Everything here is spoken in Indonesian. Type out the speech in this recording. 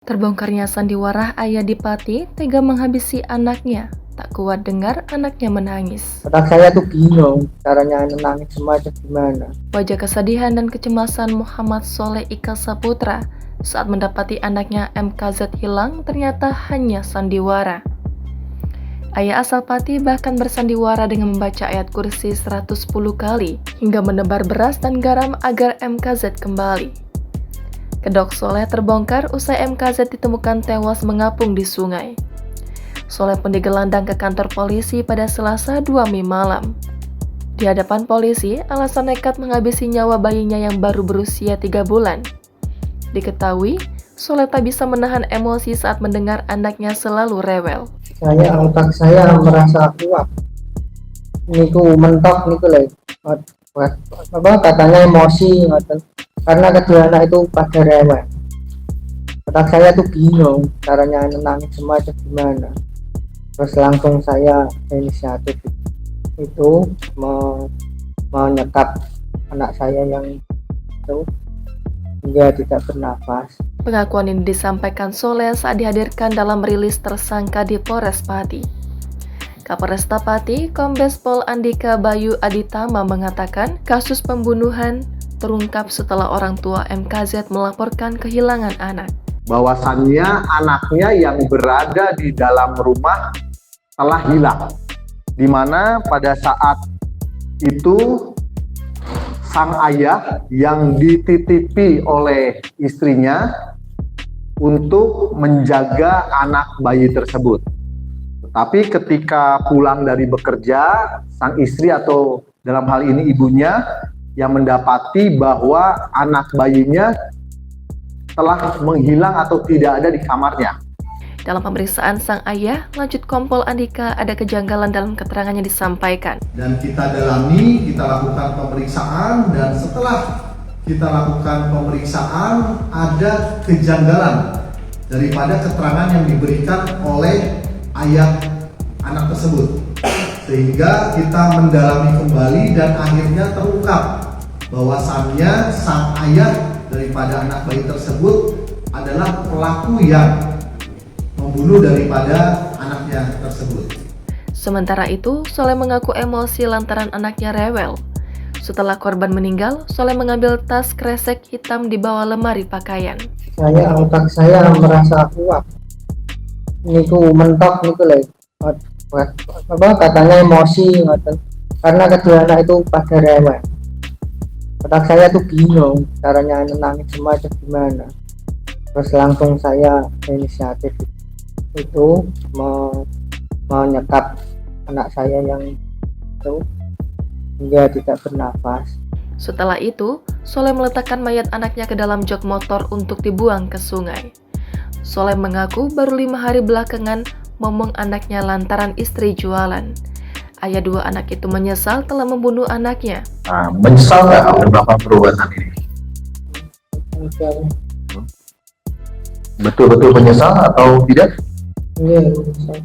Terbongkarnya sandiwara ayah di Pati tega menghabisi anaknya. Tak kuat dengar anaknya menangis. Otak saya tuh bingung caranya nenangin semua itu gimana. Wajah kesedihan dan kecemasan Muhammad Soleh Ika Saputra saat mendapati anaknya MKZ hilang ternyata hanya sandiwara. Ayah asal Pati bahkan bersandiwara dengan membaca ayat kursi 110 kali hingga menebar beras dan garam agar MKZ kembali. Kedok Soleh terbongkar usai MKZ ditemukan tewas mengapung di sungai. Soleh pun digelandang ke kantor polisi pada Selasa 2 Mei malam. Di hadapan polisi, alasan nekat menghabisi nyawa bayinya yang baru berusia 3 bulan. Diketahui, Soleh tak bisa menahan emosi saat mendengar anaknya selalu rewel. Otak saya merasa kuat. Niku mentok niku lagi. Apa katanya emosi ngoten. Karena kedua anak itu pada rewel. Otak saya tuh bingung caranya nenangin semua itu gimana. Terus langsung saya inisiatif itu mau nyekap anak saya yang itu hingga tidak bernafas. Pengakuan ini disampaikan Soleh saat dihadirkan dalam rilis tersangka di Polres Pati. Kapolresta Pati, Kombes Pol Andika Bayu Aditama mengatakan kasus pembunuhan terungkap setelah orang tua MKZ melaporkan kehilangan anak. Bahwasannya anaknya yang berada di dalam rumah telah hilang, di mana pada saat itu sang ayah yang dititipi oleh istrinya untuk menjaga anak bayi tersebut. Tetapi ketika pulang dari bekerja, sang istri atau dalam hal ini ibunya yang mendapati bahwa anak bayinya telah menghilang atau tidak ada di kamarnya. Dalam pemeriksaan sang ayah, lanjut Kompol Andika, ada kejanggalan dalam keterangan yang disampaikan. Dan kita dalami, kita lakukan pemeriksaan, dan setelah kita lakukan pemeriksaan, ada kejanggalan daripada keterangan yang diberikan oleh ayah anak tersebut. Sehingga kita mendalami kembali dan akhirnya terungkap bahwasannya sang ayah daripada anak bayi tersebut adalah pelaku yang membunuh daripada anaknya tersebut. Sementara itu, Soleh mengaku emosi lantaran anaknya rewel. Setelah korban meninggal, Soleh mengambil tas kresek hitam di bawah lemari pakaian. Otak saya merasa kuat. Niku mentok niku lagi. Apa katanya emosi ngoten. Karena kedua anak itu pada rewel. Otak saya tuh bingung caranya nenangin semua itu gimana. Terus langsung saya inisiatif itu mau nyekap anak saya yang itu hingga tidak bernafas. Setelah itu, Soleh meletakkan mayat anaknya ke dalam jok motor untuk dibuang ke sungai. Soleh mengaku baru 5 hari belakangan momong anaknya lantaran istri jualan. Ayah dua anak itu menyesal telah membunuh anaknya. Menyesal nggak melakukan perbuatan ini? Betul-betul menyesal atau tidak? Iya, menyesal.